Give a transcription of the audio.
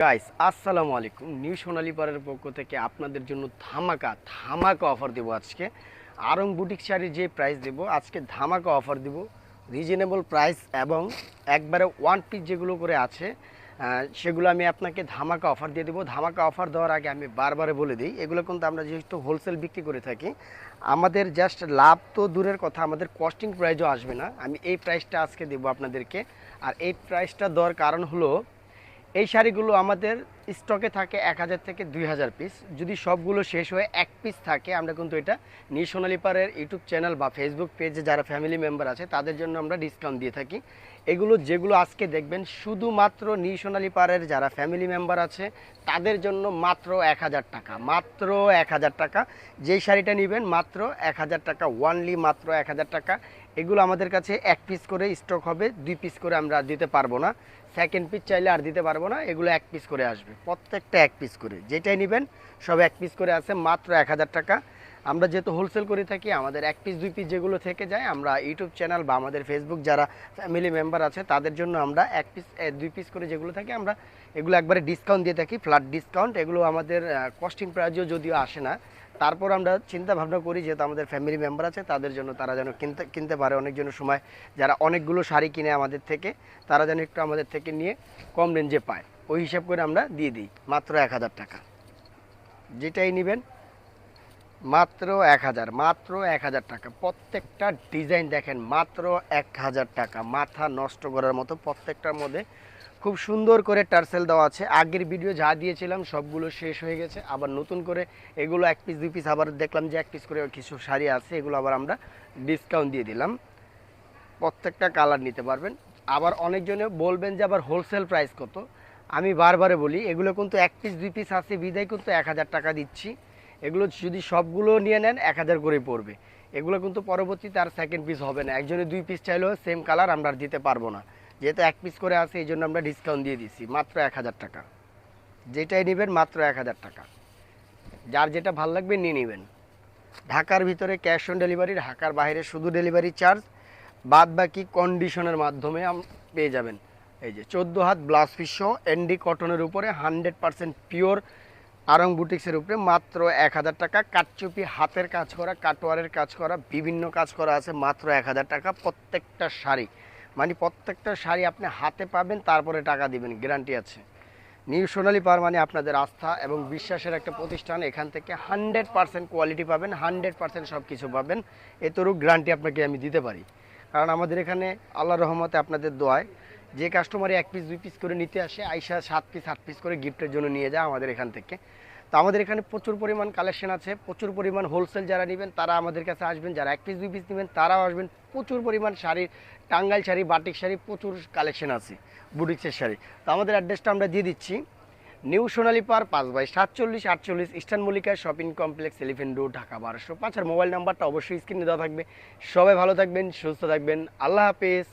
Guys আসসালামু আলাইকুম। New সোনালী পাড়ার পক্ষ থেকে আপনাদের জন্য ধামাকা ধামাকা অফার দেব আজকে। আরং বুটিক শাড়ির যে প্রাইস দেব আজকে ধামাকা অফার দেব, রিজনেবল প্রাইস এবং একবারে ওয়ান পিস যেগুলো করে আছে সেগুলো আমি আপনাকে ধামাকা অফার দিয়ে দেবো। ধামাকা অফার দেওয়ার আগে আমি বারবার বলে দিই, এগুলো কিন্তু আমরা যেহেতু হোলসেল বিক্রি করে থাকি, আমাদের জাস্ট লাভ তো দূরের কথা, আমাদের কস্টিং প্রাইসও আসবে না। আমি এই প্রাইসটা আজকে দেবো আপনাদেরকে। আর এই প্রাইসটা দেওয়ার কারণ হলো, এই শাড়িগুলো আমাদের স্টকে থাকে 1000 থেকে 2000 পিস। যদি সবগুলো শেষ হয়ে এক পিস থাকে, আমরা কিন্তু এটা নিউ সোনালী পাড়ের ইউটিউব চ্যানেল বা ফেসবুক পেজে যারা ফ্যামিলি মেম্বার আছে তাদের জন্য আমরা ডিসকাউন্ট দিয়ে থাকি। এগুলো যেগুলো আজকে দেখবেন শুধুমাত্র নিউ সোনালী পাড়ের যারা ফ্যামিলি মেম্বার আছে তাদের জন্য মাত্র 1000 টাকা, মাত্র 1000 টাকা। যেই শাড়িটা নেবেন মাত্র 1000 টাকা, ওয়ানলি মাত্র 1000 টাকা। এগুলো আমাদের কাছে এক পিস করে স্টক হবে, 2 পিস করে আমরা দিতে পারবো না। সেকেন্ড পিস চাইলে আর দিতে পারবো না, এগুলো এক পিস করে আসবে, প্রত্যেকটা এক পিস করে। যেটাই নেবেন সব এক পিস করে আছে, মাত্র 1000 টাকা। আমরা যেহেতু হোলসেল করে থাকি, আমাদের এক পিস 2 পিস যেগুলো থেকে যায় আমরা ইউটিউব চ্যানেল বা আমাদের ফেসবুক যারা ফ্যামিলি মেম্বার আছে তাদের জন্য আমরা এক পিস 2 পিস করে যেগুলো থাকে আমরা এগুলো একবারে ডিসকাউন্ট দিয়ে থাকি, ফ্ল্যাট ডিসকাউন্ট। এগুলো আমাদের কস্টিং প্রাইজও যদিও আসে না, তারপর আমরা চিন্তা ভাবনা করি যেহেতু আমাদের ফ্যামিলি মেম্বার আছে তাদের জন্য, তারা যেন কিনতে পারে। অনেকজনের সময় যারা অনেকগুলো শাড়ি কিনে আমাদের থেকে, তারা যেন একটু আমাদের থেকে নিয়ে কম রেঞ্জে পায়, ওই হিসাব করে আমরা দিয়ে দিই মাত্র 1000 টাকা। যেটাই নেবেন মাত্র 1000, মাত্র 1000 টাকা। প্রত্যেকটা ডিজাইন দেখেন মাত্র 1000 টাকা, মাথা নষ্ট করার মতো। প্রত্যেকটার মধ্যে খুব সুন্দর করে টার্সেল দেওয়া আছে। আগের ভিডিও যা দিয়েছিলাম সবগুলো শেষ হয়ে গেছে, আবার নতুন করে এগুলো এক পিস 2 পিস আবার দেখলাম যে এক পিস করে কিছু শাড়ি আছে, এগুলো আবার আমরা ডিসকাউন্ট দিয়ে দিলাম। প্রত্যেকটা কালার নিতে পারবেন। আবার অনেকজনে বলবেন যে আবার হোলসেল প্রাইস কত। আমি বারবারে বলি, এগুলো কিন্তু এক পিস 2 পিস আছে বিদায় কিন্তু 1000 টাকা দিচ্ছি। এগুলো যদি সবগুলো নিয়ে নেন 1000 করে পড়বে। এগুলো কিন্তু পরবর্তীতে আর সেকেন্ড পিস হবে না। একজনে 2 পিস চাইলেও সেম কালার আমরা আর দিতে পারবো না, যেহেতু এক পিস করে আছে এই জন্য আমরা ডিসকাউন্ট দিয়ে দিচ্ছি মাত্র 1000 টাকা। যেটাই নেবেন মাত্র 1000 টাকা। যার যেটা ভালো লাগবে নিয়ে নেবেন। ঢাকার ভিতরে ক্যাশ অন ডেলিভারি, ঢাকার বাইরে শুধু ডেলিভারি চার্জ, বাদ বাকি কন্ডিশনের মাধ্যমে পেয়ে যাবেন। এই যে 14 হাত ব্লাউজ পিস সহ এনডি কটনের উপরে 100% পিওর আরং বুটিক্সের উপরে মাত্র 1000 টাকা। কাটচুপি হাতের কাজ করা, কাটোয়ারের কাজ করা, বিভিন্ন কাজ করা আছে, মাত্র 1000 টাকা। প্রত্যেকটা শাড়ি মানে প্রত্যেকটা শাড়ি আপনি হাতে পাবেন, তারপরে টাকা দিবেন, গ্যারান্টি আছে। নিউ সোনালী পাওয়ার মানে আপনাদের আস্থা এবং বিশ্বাসের একটা প্রতিষ্ঠান। এখান থেকে 100% কোয়ালিটি পাবেন, 100% সব কিছু পাবেন, এতটুকু গ্যারান্টি আপনাকে আমি দিতে পারি। কারণ আমাদের এখানে আল্লাহর রহমতে আপনাদের দোয়ায় যে কাস্টমারে এক পিস 2 পিস করে নিতে আসে, আইসা 7 পিস 8 পিস করে গিফটের জন্য নিয়ে যায় আমাদের এখান থেকে। তো আমাদের এখানে প্রচুর পরিমাণ কালেকশন আছে, প্রচুর পরিমাণ হোলসেল যারা নেবেন তারা আমাদের কাছে আসবেন, যারা এক পিস 2 পিস নেবেন তারাও আসবেন। প্রচুর পরিমাণ শাড়ির, টাঙ্গাইল শাড়ি, বাটিক শাড়ি, প্রচুর কালেকশন আছে, বুটিক্সের শাড়ি। তো আমাদের অ্যাড্রেসটা আমরা দিয়ে দিচ্ছি, নিউ সোনালী পার 5/47 eastern Mallika shopping complex, elephant road, Dhaka 1205। আর মোবাইল নাম্বারটা অবশ্যই স্ক্রিনে দেওয়া থাকবে। সবাই ভালো থাকবেন, সুস্থ থাকবেন, আল্লাহ হাফেজ।